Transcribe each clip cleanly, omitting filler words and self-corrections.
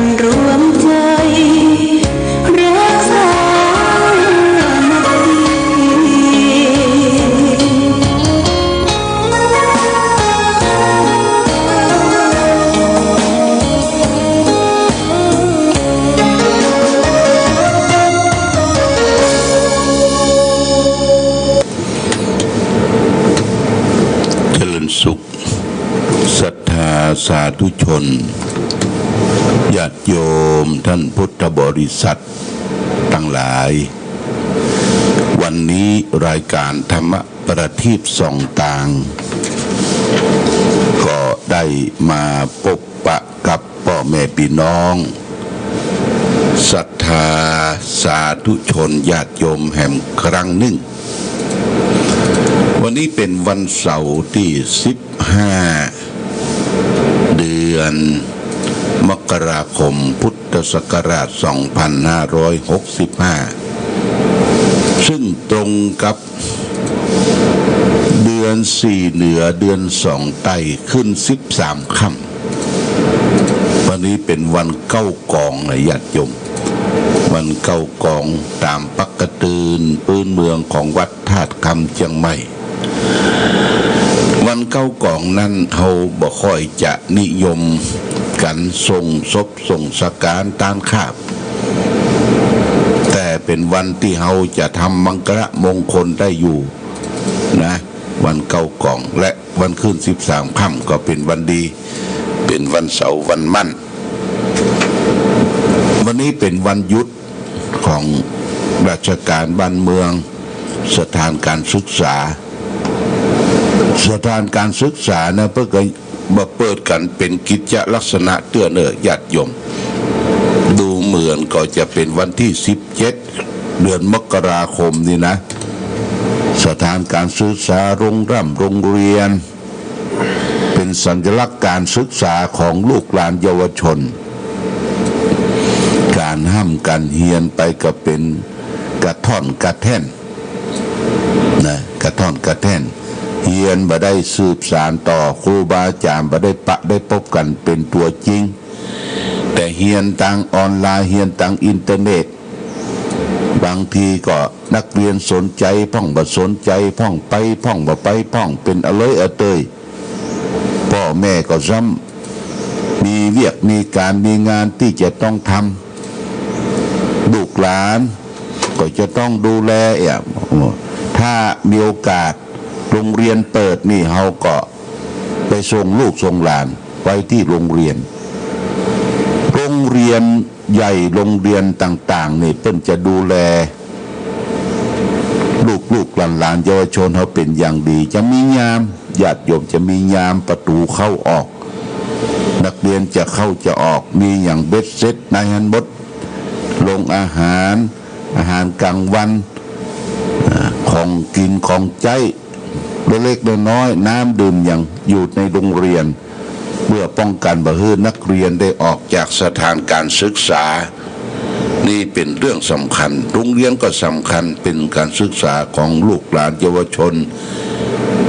กันรวมใจรักษาสุขศรัทธาสาธุชนญาติโยมท่านพุทธบริษัททั้งหลายวันนี้รายการธรรมประทีปส่องต่างก็ได้มาพบปะกับพ่อแม่พี่น้องศรัทธาสาธุชนญาติโยมแห่งครั้งหนึ่งวันนี้เป็นวันเสาร์ที่15เดือนมกราคมพุทธศักราช2565ซึ่งตรงกับเดือน4เหนือเดือน2ใต้ขึ้น13ค่ำวันนี้เป็นวันเก้ากองนะญาติโยมวันเก้ากองตามปกติพื้นเมืองของวัดธาตุคำเชียงใหม่วันเก้ากองนั้นเขาบ่ค่อยจะนิยมกันส่งศพส่งสักการตานคาบแต่เป็นวันที่เขาจะทำมังกรมงคลได้อยู่นะวันเก้ากองและวันขึ้น13ค่ำก็เป็นวันดีเป็นวันเสาร์วันมั่นวันนี้เป็นวันหยุดของราชการบ้านเมืองสถานการศึกษาสถานการศึกษานะเพื่อมาเปิดกันเป็นกิจลักษณะเตื้อเนื้อญาติโยมดูเหมือนก็จะเป็นวันที่17เดือนมกราคมนี่นะสถานการศึกษาโรงเรียนเป็นสัญลักษณ์การศึกษาของลูกหลานเยาวชนการห้ามการเรียนไปก็เป็นกระท่อนกระแท่นนะกระท่อนกระแท่นเฮียนบ่ได้สืบสานต่อครูบาอาจารย์บ่ได้ได้พบกันเป็นตัวจริงแต่เฮียนทางออนไลน์เฮียนทางอินเทอร์เน็ตบางทีก็นักเรียนสนใจพ่องบ่สนใจพ่องไปพ่องบ่ไปพ่องเป็นอเลยอเตยพ่อแม่ก็ซ้ำมีเวียกมีการมีงานที่จะต้องทำลูกหลานก็จะต้องดูแลถ้ามีโอกาสโรงเรียนเปิดนี่เขาก็ไปส่งลูกส่งหลานไปที่โรงเรียนใหญ่โรงเรียนต่างๆนี่เพิ่นจะดูแลลูกหลานเยาวชนเขาเป็นอย่างดีจะมียามญาติโยมจะมียามประตูเข้าออกนักเรียนจะเข้าจะออกมีอย่างเบ็ดเสร็จนายฮันบดลงอาหารกลางวันของกินของใจเล็กๆน้อยๆน้ำดื่มอย่างอยู่ในโรงเรียนเพื่อป้องกันบ่ให้นักเรียนได้ออกจากสถานการศึกษานี่เป็นเรื่องสำคัญโรงเรียนก็สำคัญเป็นการศึกษาของลูกหลานเยาวชน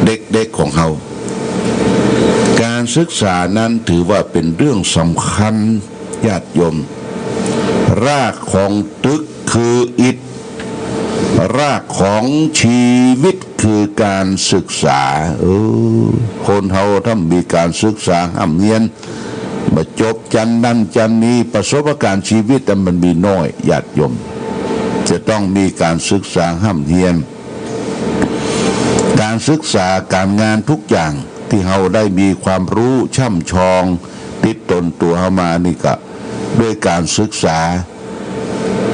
เด็กๆของเราการศึกษานั้นถือว่าเป็นเรื่องสำคัญญาติโยมรากของตึกคืออิฐรากของชีวิตคือการศึกษาคนเฮาถ้ามีการศึกษาห้ามเรียนมาจบจันนั้นจันนี้ประสบการณ์ชีวิตแต่มันมีน้อยญาติโยมจะต้องมีการศึกษาห้ามเรียนการศึกษาการงานทุกอย่างที่เฮาได้มีความรู้ช่ำชองติดตนตัวเฮามานี่ก็ด้วยการศึกษา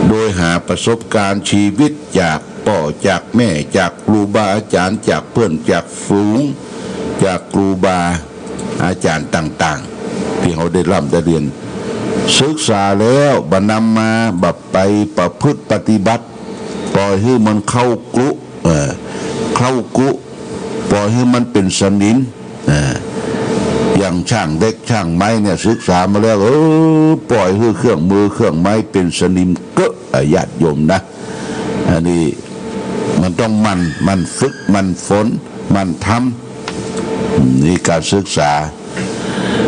โดยหาประสบการณ์ชีวิตจากพ่อจากแม่จากครูบาอาจารย์จากเพื่อนจากฝูงจากครูบาอาจารย์ต่างๆที่เขาได้ร่ำได้เรียนศึกษาแล้วบนำมาแบบไปประพฤติปฏิบัติปล่อยให้มันเข้ากลุปล่อยให้มันเป็นสนิมอย่างช่างเด็กช่างไม้เนี่ยศึกษามาแล้วปล่อยให้เครื่องมือเครื่องไม้เป็นสนิมเกอะญาติโยมนะอันนี้มันต้องมันฝึกมันฝนมันทำนี่การศึกษา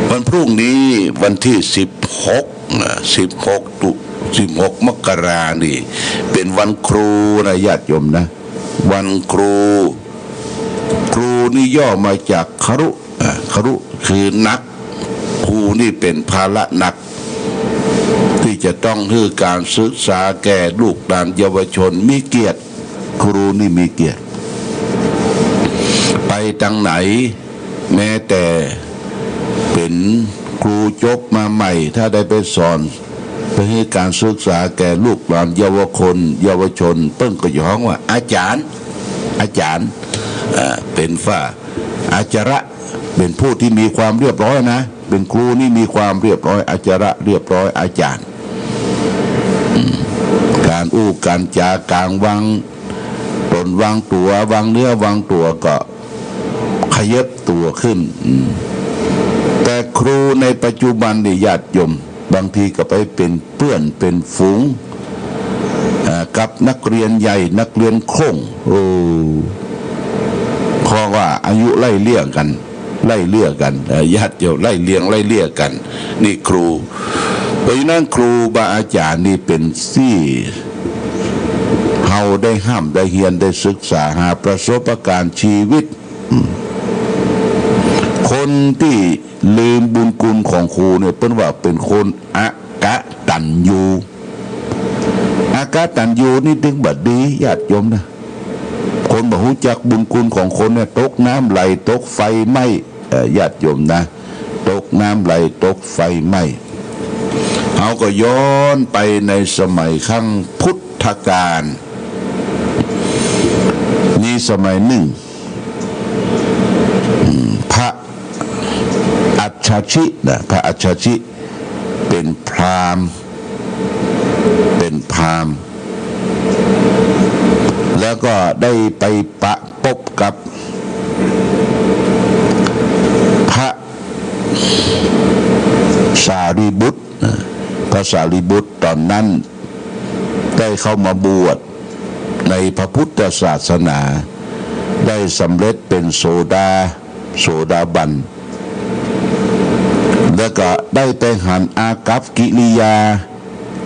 วันพรุ่งนี้วันที่16 16 มกรานี่เป็นวันครูนะญาติโยมนะวันครูนี่ย่อมาจากครุคือนักครูนี่เป็นภาระหนักที่จะต้องให้การศึกษาแก่ลูกหลานเยาวชนมีเกียรติครูนี่มีเกียรติไปทางไหนแม้แต่เป็นครูจบมาใหม่ถ้าได้ไปสอนเพื่อให้การศึกษาแก่ลูกหลานเยาวชนเปิ้งก็ย้องว่าอาจารย์เป็นฝ้าอาจาระเป็นผู้ที่มีความเรียบร้อยนะเป็นครูนี่มีความเรียบร้อยอาจาระเรียบร้อยอาจารย์การการจาการวางตนวางตัววางเนื้อวางตัวก็ขยับตัวขึ้นแต่ครูในปัจจุบันนี่ญาติโยมบางทีก็ไปเป็นเพื่อนเป็นฝูงกับนักเรียนใหญ่นักเรียนโค้งเพราะว่าอายุไล่เลี่ยกันญาติโยมไล่เลี่ยกันนี่ครูเพราะฉะนั้นครูบาอาจารย์นี่เป็นที่เฮาได้ห้ามได้เรียนได้ศึกษาหาประสบการณ์ชีวิตคนที่ลืมบุญคุณของครูเนี่ยเป็นว่าเป็นคนอกตัญญูนี่ถึงบัดดีญาติโยมนะคนบ่รู้จักบุญคุณของคนเนี่ยตกน้ำไหลตกไฟไหม้ญาติโยมนะตกน้ำไหลตกไฟไหม้เขาก็ย้อนไปในสมัยครั้งพุทธกาลนี่สมัยหนึ่งพระอัจฉริพระอัจฉริเป็นพราหมณ์แล้วก็ได้ไปพบกับพระสารีบุตรตอนนั้นได้เข้ามาบวชในพระพุทธศาสนาได้สำเร็จเป็นโสดาบันแล้วก็ได้ไปหันอากัปกิริยา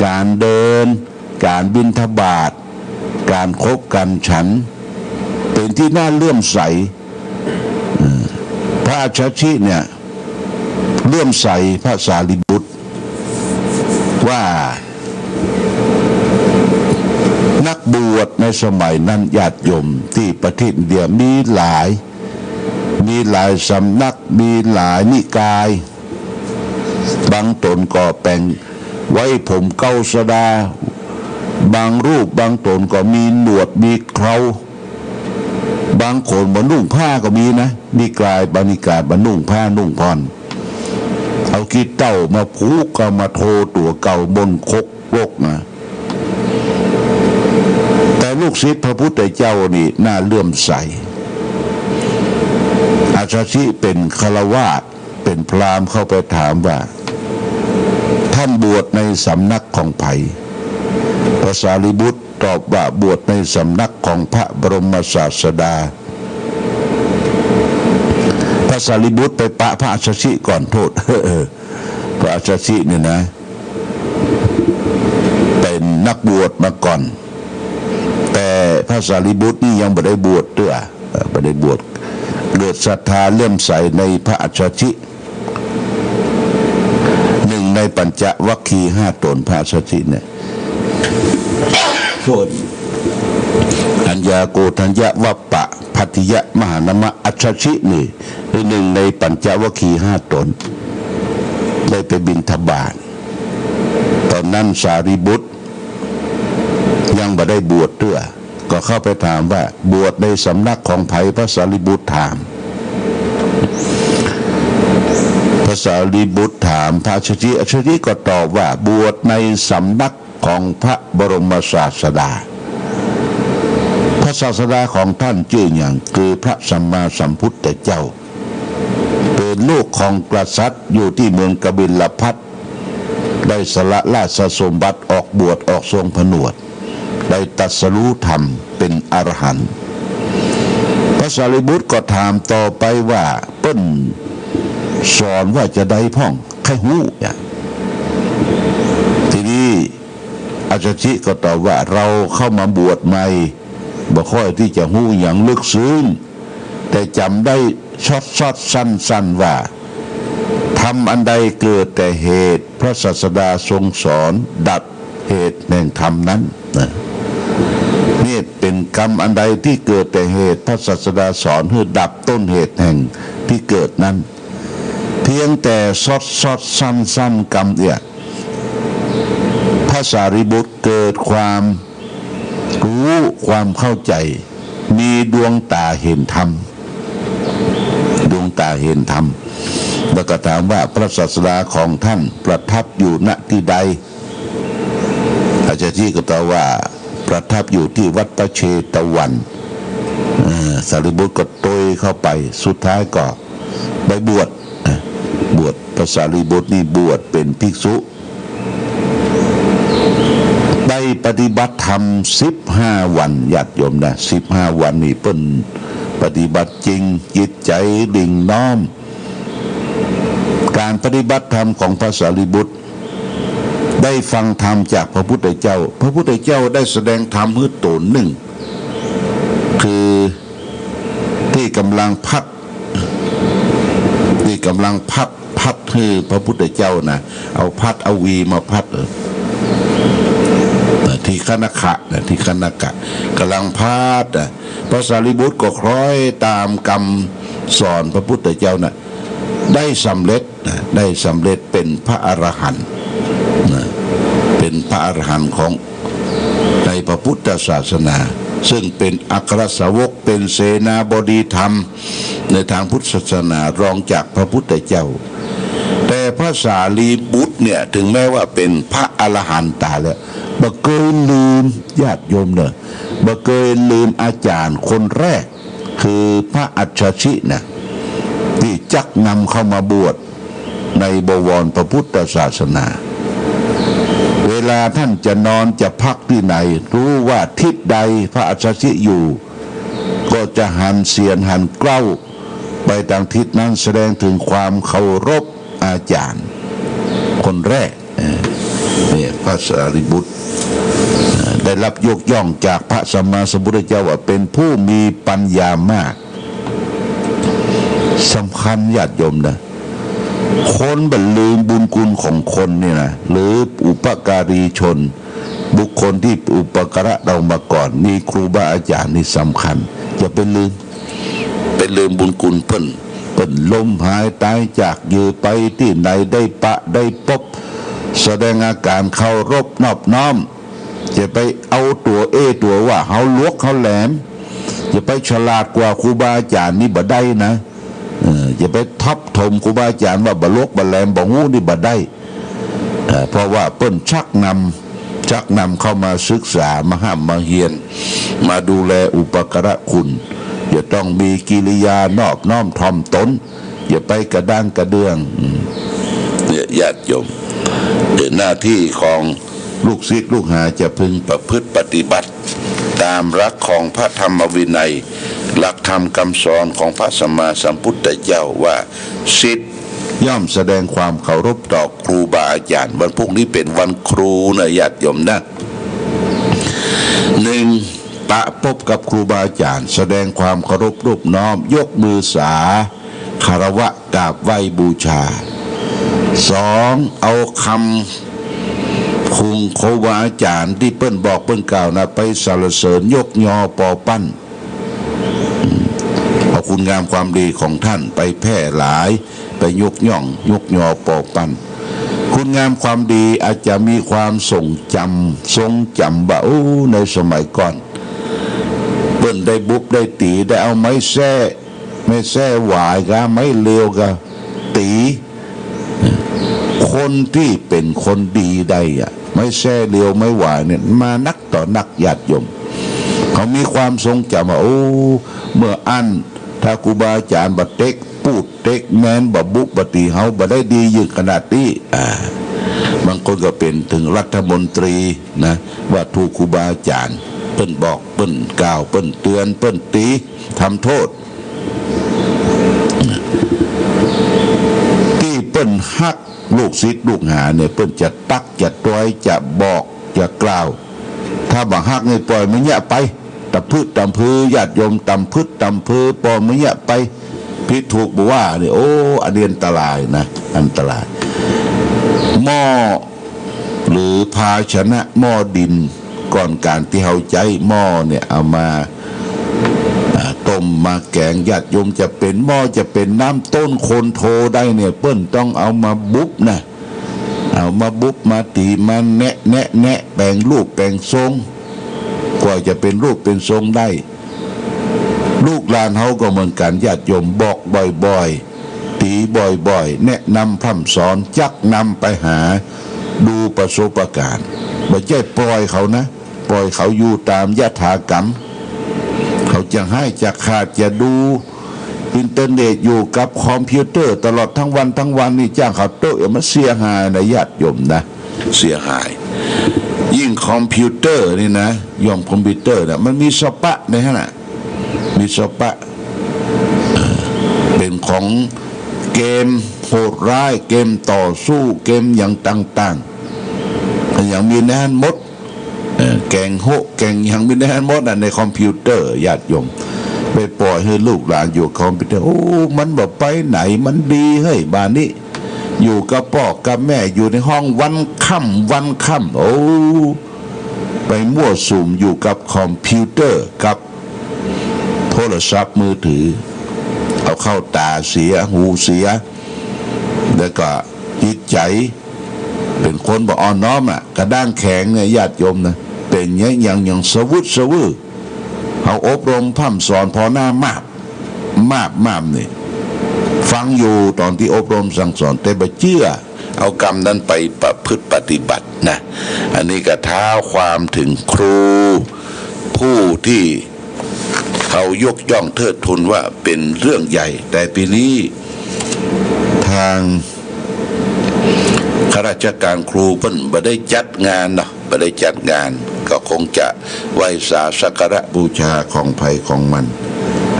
การเดินการบิณฑบาตการคบกันฉันเป็นที่น่าเลื่อมใสพระอัจฉริเนี่ยเลื่อมใสพระสารีบุตรว่านักบวชในสมัยนั้นญาติโยมที่ประเทศอินเดียมีหลายสำนักมีหลายนิกายบางตนก็แต่งไว้ผมเก้าสดาบางรูปบางตนก็มีหนวดมีเคราบางคนมานุ่งผ้าก็มีนะนิกายบางนิกายมานุ่งผ้านุ่งผ่อนเอาขี้เต้ามาผูกก็มาโทตัวเก่าบนคกโลกนะแต่ลูกศิษย์พระพุทธเจ้านี่น่าเลื่อมใสอาชาชิเป็นฆราวาสเป็นพราหมณ์เข้าไปถามว่าท่านบวชในสำนักของไผ่พระสารีบุตรตอบว่าบวชในสำนักของพระบรมศาสดาพระสารีบุตรไปปะพระอัจฉริก่อนโทษพระอัจฉริเนี่ยนะเป็นนักบวชมาก่อนแต่พระสารีบุตรนี่ยังไม่ได้บวชด้วยไม่ได้บวชเกิดศรัทธาเลื่อมใสในพระอัจฉริหนึ่งในปัญจวัคคีย์5 ตนพระอัจฉริเนี่ยอัญญาโกฏัญญวัปปะพัทธิยะมหานามะอัจฉรินี่หนึ่งในปัญจวัคคีย์5 ตนได้ไปบิณฑบาตตอนนั้นสารีบุตรยังไม่ได้บวชด้วยก็เข้าไปถามว่าบวชในสำนักของไผ่พระสารีบุตรถามพระสารีบุตรถามพระอัจฉริก็ตอบว่าบวชในสำนักของพระบรมศาสดาพระศาสดาของท่านชื่ออย่างคือพระสัมมาสัมพุทธเจ้าเป็นลูกของกษัตริย์อยู่ที่เมืองกบิลพัสได้สละราชสมบัติออกบวชออกทรงผนวดได้ตรัสรู้ธรรมเป็นอรหันต์พระสารีบุตรก็ถามต่อไปว่าเปิ้นสอนว่าจะได้พ่องใครหู้ อาจารย์ชิก็ตอบว่าเราเข้ามาบวชใหม่บ่ค่อยที่จะหู้อย่างลึกซึ้งแต่จำได้ช็อตสั้นว่าทำอันใดเกิดแต่เหตุพระศาสดาทรงสอนดับเหตุแห่งธรรมนั้นนี่เป็นกรรมอันใดที่เกิดแต่เหตุพระศาสดาสอนให้ดับต้นเหตุแห่งที่เกิดนั้นเพียงแต่ช็อตสั้นกรรมเนี่ยพระสารีบุตรเกิดความรู้ความเข้าใจมีดวงตาเห็นธรรมดวงตาเห็นธรรมแล้วก็ถามว่าพระศาสดาของท่านประทับอยู่ณที่ใดอาจารย์ที่ก็ตอบว่าประทับอยู่ที่วัดพระเชตวันสารีบุตรก็โตยเข้าไปสุดท้ายก็ไปบวชพระสารีบุตรนี่บวชเป็นภิกษุได้ปฏิบัติธรรม15 วันญาติโยมนะ15 วันนี่เปิ้นปฏิบัติจริงจิตใจดิ่งน้อมการปฏิบัติธรรมของพระสารีบุตรได้ฟังธรรมจากพระพุทธเจ้าพระพุทธเจ้าได้แสดงธรรมให้ตนหนึ่งคือที่กำลังพัดคือพระพุทธเจ้านะเอาพัดเอาวีมาพัดที่คณขะที่คณกะกำลังพัดพระสารีบุตรก็คล้อยตามคำสอนพระพุทธเจ้านะได้สำเร็จเป็นพระอรหันต์เป็นพระอรหันต์ของในพระพุทธศาสนาซึ่งเป็นอัครสาวกเป็นเสนาบดีธรรมในทางพุทธศาสนารองจากพระพุทธเจ้าแต่พระสารีบุตรเนี่ยถึงแม้ว่าเป็นพระอรหันต์ตาแล้วบ่เคยลืมญาติโยมเนอะบ่เคยลืมอาจารย์คนแรกคือพระอัจฉรินะที่จักนำเข้ามาบวชในบวรพระพุทธศาสนาเวลาท่านจะนอนจะพักที่ไหนรู้ว่าทิศใดพระอัจฉริอยู่ก็จะหันเสียนหันเกล้าไปทางทิศนั้นแสดงถึงความเคารพอาจารย์คนแรกเนี่ยพระสารีบุตรได้รับยกย่องจากพระสัมมาสัมพุทธเจ้าว่าเป็นผู้มีปัญญามากสำคัญญาติโยมนะคนบันลืมบุญคุณของคนนี่นะหรืออุปการีชนบุคคลที่อุปการะเรามาก่อนมีครูบาอาจารย์นี่สำคัญอย่าไปลืมบุญคุณเพิ่นล้มหายตายจากอยู่ไปที่ไหนได้ปะได้พบแสดงอาการเคารพนอบน้อมจะไปเอาตัวว่าเฮาลวกเฮาแหลมจะไปฉลาดกว่าครูบาอาจารย์นี่บ่ได้นะจะไปทับถมครูบาอาจารย์ว่าบ่ลวกบ่แหลมบ่ฮู้นี่บ่ได้เพราะว่าเปิ้นชักนำเข้ามาศึกษามาห้ามมาเฮียนมาดูแลอุปการะคุณอย่าต้องมีกิริยานอบน้อมถ่อมตนอย่าไปกระด้างกระเดื่องเนี่ยญาติโยมหน้าที่ของลูกศิษย์ลูกหาจะพึงประพฤติปฏิบัติตามหลักของพระธรรมวินัยหลักธรรมคำสอนของพระสัมมาสัมพุทธเจ้าว่าศิษย์ย่อมแสดงความเคารพต่อครูบาอาจารย์วันพรุ่งนี้เป็นวันครูนะญาติโยมนะ1ปะพบกับครูบาอาจารย์แสดงความเคารพรูปน้อมยกมือสาคารวะกราบไหว้บูชา2เอาคำคุณครูบาอาจารย์ที่เปิ้นบอกเปิ้นกล่าวนะไปสรรเสริญยกยอปอปั้นเอาคุณงามความดีของท่านไปแพร่หลายไปยกย่องยกยอปอปั้นคุณงามความดีอาจจะมีความทรงจำว่าในสมัยก่อนเปิ้นได้บุบได้ตีได้เอาไม้แส้หวายกะไม้เลียวกะตีคนที่เป็นคนดีได้ไม่แช่เลียวไม่หวายเนี่ยมานักต่อนักญาติโยมเขามีความทรงจำว่าเมื่อถ้าครูบาอาจารย์บัดเต็กพูดเต็กแมนบับบุปฏิเฮาบัดได้ดียิ่งขนาดนี้บางคนก็เป็นถึงรัฐมนตรีนะว่าถูกครูบาอาจารย์เปิ้นบอกเปิ้นกล่าวเปิ้นเตือนเปิ้นตีทำโทษที่เปิ้นฮักลูกศิษย์ลูกหาเนี่ยเปิ้นจะตักจะต้อยจะบอก จะกล่าวถ้าบังฮักในปล่อยมันเนี้ยไปตะพืชตำพือญาติโยมตำพืชตำพือปล่อยมันเนี้ยไปพิถูกบอกว่าเนี่ยโอ้อันตรายนะอันตรายหม้อหรือภาชนะหม้อดินก่อนการที่เฮาใจหม้อเนี่ยเอามาต้มมาแกงญาติโยมจะเป็นหม้อจะเป็นน้ำต้นโคนโทได้เนี่ยเปิ้นต้องเอามาบุบนะเอามาบุบมาตีมาแนะแบ่งรูปแบ่งทรงกว่าจะเป็นรูปเป็นทรงได้ลูกหลานเขาก็เหมือนกันญาติโยมบอกบ่อยๆตีบ่อยๆแนะนำพร่ำสอนจักนำไปหาดูประสบการณ์ไม่ใช่ปล่อยเขานะปล่อยเขาอยู่ตามยถากรรมเขาจะให้จะขาดจะดูอินเทอร์เน็ตอยู่กับคอมพิวเตอร์ตลอดทั้งวันนี่จ้างเขาโต๊ะมันเสียหายนะญาติโยมนะเสียหายยิ่งคอมพิวเตอร์นี่นะยอมคอมพิวเตอร์นะมันมีสปะในขณะมีสปะเป็นของเกมโหดร้ายเกมต่อสู้เกมอย่างต่างๆอย่างมีแน่นมดแกงโหแกงอย่างมีแน่นมดในคอมพิวเตอร์ญาติโยมไปปล่อยให้ลูกหลานอยู่คอมพิวเตอร์โอ้มันแบบไปไหนมันดีเฮ้ยบ้านนี้อยู่กับพ่อกับแม่อยู่ในห้องวันค่ำโอ้ไปมั่วสุมอยู่กับคอมพิวเตอร์กับโทรศัพท์มือถือเอาเข้าตาเสียหูเสียแล้วก็จิตใจเป็นคนบ่อ่อนน้อมกระด้างแข็งเนี่ยญาติโยมนะเป็นอย่างสวุดสวือเขาอบรมพร่ำสอนพอหน้ามากนี่ฟังอยู่ตอนที่อบรมสั่งสอนแต่บ่เชื่อเอากรรมนั้นไปประพฤติปฏิบัตินะอันนี้ก็ท้าความถึงครูผู้ที่เขายกย่องเทิดทูนว่าเป็นเรื่องใหญ่แต่ปีนี้ทางข้าราชการครูเพิ่นบ่ได้จัดงานเนาะบ่ได้จัดงานก็คงจะไหว้สาสักการะบูชาของไผของมัน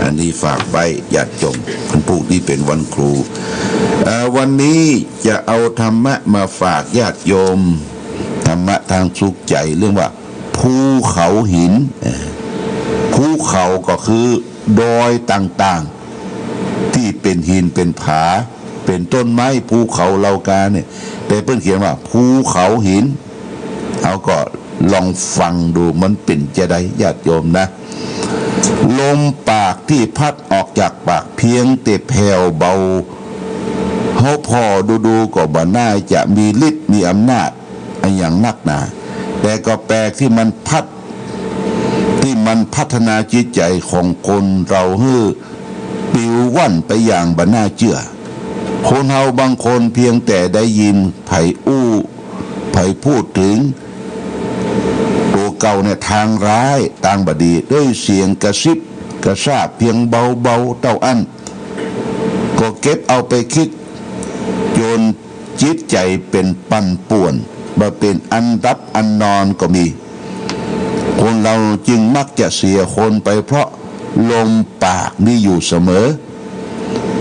อันนี้ฝากไว้ญาติโยมคนพวกนี้เป็นวันครูวันนี้จะเอาธรรมะมาฝากญาติโยมธรรมะทางสุขใจเรื่องว่าภูเขาหินภูเขาก็คือดอยต่างๆที่เป็นหินเป็นผาเป็นต้นไม้ภูเขาเหล่ากาเนี่ยแต่เพิ่นเขียนว่าภูเขาหินเอาก็ลองฟังดูมันเป็นจะได้ญาติโยมนะลมปากที่พัดออกจากปากเพียงแต่แผ่วเบาเฮาพอดูก็บ่น่าจะมีฤทธิ์มีอำนาจอย่างนักหนาแต่ก็แปลกที่มันพัฒนาจิตใจของคนเราให้ปิวว่อนไปอย่างบ่น่าเชื่อคนเฮาบางคนเพียงแต่ได้ยินไผพูดถึงตัวเก่าเนี่ยทางร้ายต่างบดีด้วยเสียงกระซิบกระซาบเพียงเบาๆเต้าอันก็เก็บเอาไปคิดจนจิตใจเป็นปั่นป่วนบ่เป็นอันรับอันนอนก็มีคนเราจึงมักจะเสียคนไปเพราะลมปากนี่อยู่เสมอ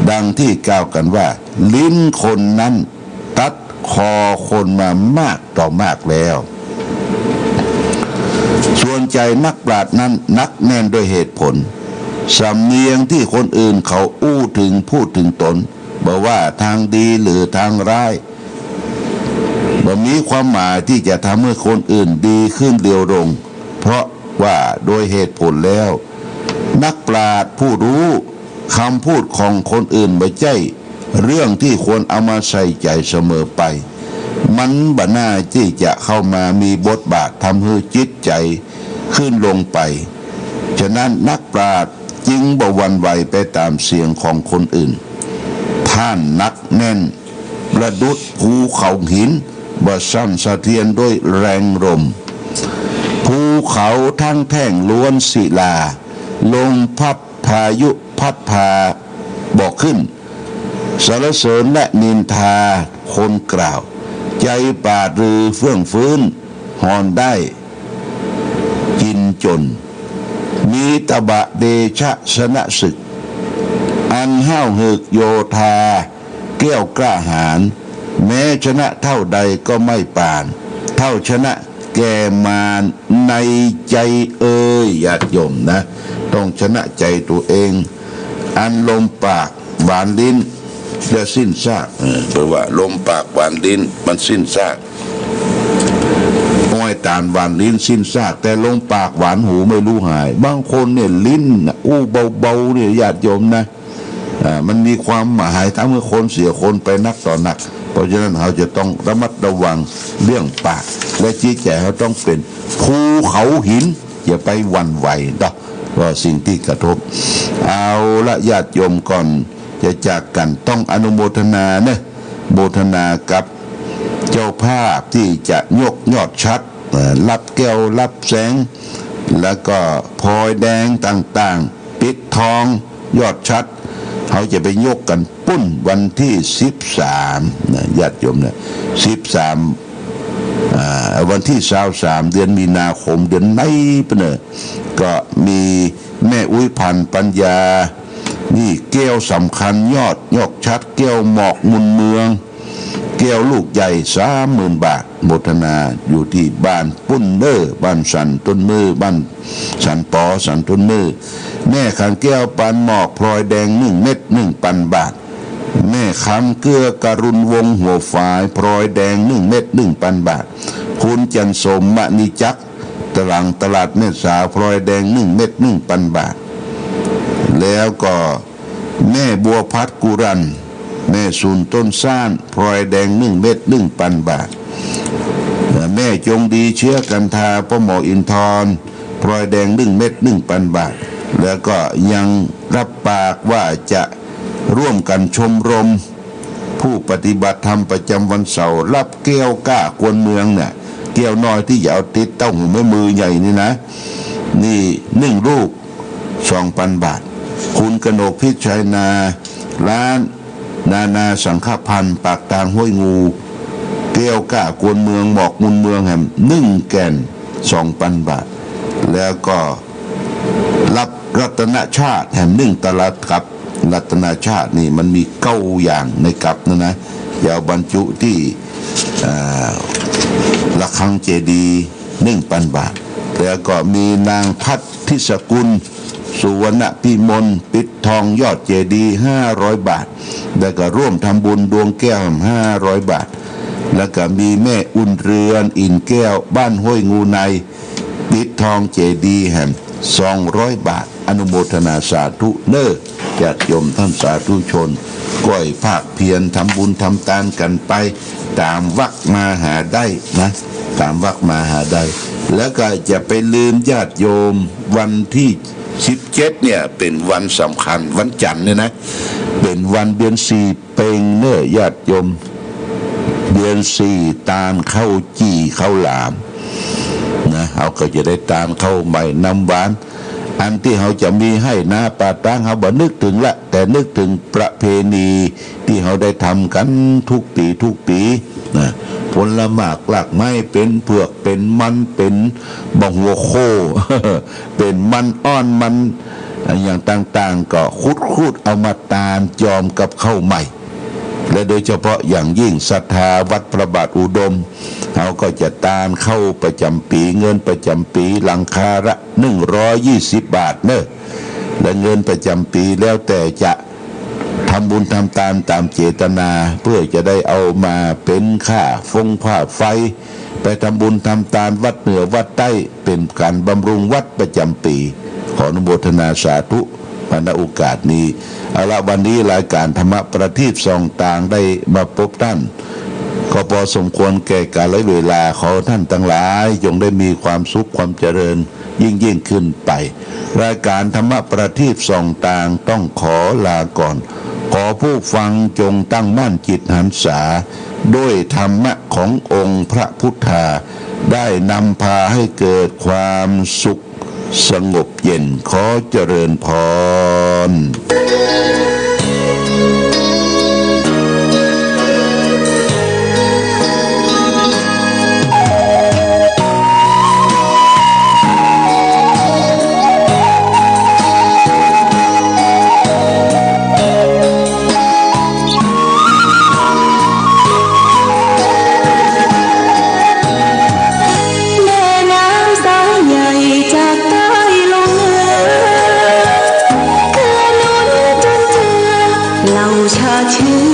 ดังที่กล่าวกันว่าลิ้นคนนั้นตัดคอคนมามากต่อมากแล้วส่วนใจนักปราชญ์นั้นนักแน่นด้วยเหตุผลสำเนียงที่คนอื่นเขาอู้ถึงพูดถึงตนบอกว่าทางดีหรือทางร้ายบ่มีความหมายที่จะทำให้คนอื่นดีขึ้นเร็วลงเพราะว่าโดยเหตุผลแล้วนักปราชญ์ผู้รู้คำพูดของคนอื่นไม่ใช่เรื่องที่ควรเอามาใส่ใจเสมอไปมันบ่น่าที่จะเข้ามามีบทบาททำให้จิตใจขึ้นลงไปฉะนั้นนักปราชญ์จึงบ่หวั่นไหวไปตามเสียงของคนอื่นท่านนักแน่นประดุจภูเขาหินบ่สั่นสะเทือนด้วยแรงลมภูเขาทั้งแท่งล้วนศิลาลมพัดพายุพัดพาบอกขึ้นสรรเสริญและนินทาคนกล่าวใจปราดหรือเฟื่องฟื้นหอนได้กินจนมีตบะเดชะชนะศึกอันห้าวเหือกโยธาเกี้ยวกล้าหาญแม้ชนะเท่าใดก็ไม่ปานเท่าชนะ แก่มาในใจญาติโยมนะต้องชนะใจตัวเองอันลมปากหวานลิ้นจะสิ้นซากเพราะว่าลมปากหวานลิ้นมันสิ้นซากอ้อยตาลหวานลิ้นสิ้นซากแต่ลมปากหวานหูไม่รู้หายบางคนเนี่ยลิ้นอู้เบาๆเนี่ยญาติโยมนะมันมีความหมายทั้งเมื่อคนเสียคนไปนักต่อนักเพราะฉะนั้นเราจะต้องระมัดระวังเรื่องปากและจิตใจเขาต้องเป็นภูเขาหินอย่าไปหวั่นไหวต่อว่าสิ่งที่กระทบเอาละญาติโยมก่อนจะจากกันต้องอนุโมทนานะโมทนากับเจ้าภาพที่จะยกยอดชัดรับแก้วรับแสงแล้วก็พลอยแดงต่างๆปิดทองยอดชัดเขาจะไปยกกันปุ้นวันที่13นะญาติโยมนะ13วันที่23เดือนมีนาคมเดือนไหนปะเนี่ยก็มีแม่อุ้ยพันปัญญานี่แก้วสำคัญยอดชัดแก้วหมอกมุนเมืองแก้วลูกใหญ่30,000 บาทโมทนาอยู่ที่บ้านปุ้นเนอบ้านสันต้นมือบ้านสันปอสันต้นมือแม่ขันแก้วปันหมอกพลอยแดง1 เม็ด1,000 บาทแม่คำเกลือการุณวงหัวฝายพลอยแดง1 เม็ด1,000 บาทคุณจันสมมณีจักตลาดแม่สาวพลอยแดง1 เม็ด1,000 บาทแล้วก็แม่บัวพัดกุรันแม่สุนต้นซ่านพลอยแดง1 เม็ด1,000 บาทแม่จงดีเชื้อกันทาพ่อหมออินทรพลอยแดง1 เม็ด1,000 บาทแล้วก็ยังรับปากว่าจะร่วมกันชมรมผู้ปฏิบัติธรรมประจำวันเสาร์รับแก้วก้ากวนเมืองเนี่ยแก้วน้อยที่อย่าเอาติดเต้าหูไม่มือใหญ่นี่นะนี่1 ลูก 2,000 บาทคุณกนกพิชัยนาร้านนาสังฆพันธ์ปากทางห้วยงูแก้วก้ากวนเมืองหมอกมุนเมืองแห่ง1 แก่น 2,000 บาทแล้วก็รับรัตนชาติแห่ง1 ตลับกับรัตนชาตินี่มันมี9 อย่างในกับนะอย่าบรรจุที่ระฆังเจดีย์ 1,000 บาทแล้วก็มีนางพัฒทิสกุลสุวรรณพิมลปิดทองยอดเจดีย์500 บาทแล้วก็ร่วมทำบุญดวงแก้ว500 บาทแล้วก็มีแม่อุ่นเรือนอินแก้วบ้านห้วยงูในปิดทองเจดีย์แห่ง200 บาทอนุโมทนาสาธุเน้อญาติโยมท่านสาธุชนก้อยภาคเพียรทำบุญทำทานกันไปตามวรรคมาหาได้นะตามวรรคมาหาได้แล้วก็จะไปลืมญาติโยมวันที่17เนี่ยเป็นวันสำคัญวันจันทร์เนี่ยนะเป็นวันเดือน4เพ็งเน้อญาติโยมเดือน4ตาลเข้าจี้เข้าหลามนะเขาก็จะได้ตามเข้าใหม่น้ำหวานอันที่เขาจะมีให้นะปาตั้งเขาบ่นึกถึงละแต่นึกถึงประเพณีที่เขาได้ทำกันทุกปีนะผลหมากหลากไม้เป็นเผือกเป็นมันเป็นบะหัวโค เป็นมันอ้อนมันอย่างต่างๆก็คุดเอามาตาลจอมกับข้าวใหม่และโดยเฉพาะอย่างยิ่งศรัทธาวัดพระบาทอุดมเขาก็จะตามเข้าประจำปีเงินประจำปีหลังคาละ120 บาทเนอะและเงินประจำปีแล้วแต่จะทำบุญทำทานตามเจตนาเพื่อจะได้เอามาเป็นค่าค่าไฟไปทำบุญทำทานวัดเหนือวัดใต้เป็นการบำรุงวัดประจำปีขออนุโมทนาสาธุณโอกาสนี้เอาละวันนี้รายการธรรมะประทีปส่องต่างได้มาพบท่านก็พอสมควรแก่กาลเวลาขอท่านทั้งหลายจงได้มีความสุขความเจริญยิ่งขึ้นไปรายการธรรมะประทีปส่องต่างต้องขอลาก่อนขอผู้ฟังจงตั้งมั่นจิตหันษาด้วยธรรมะขององค์พระพุทธาได้นำพาให้เกิดความสุขสงบเย็นขอเจริญพรใน ชื่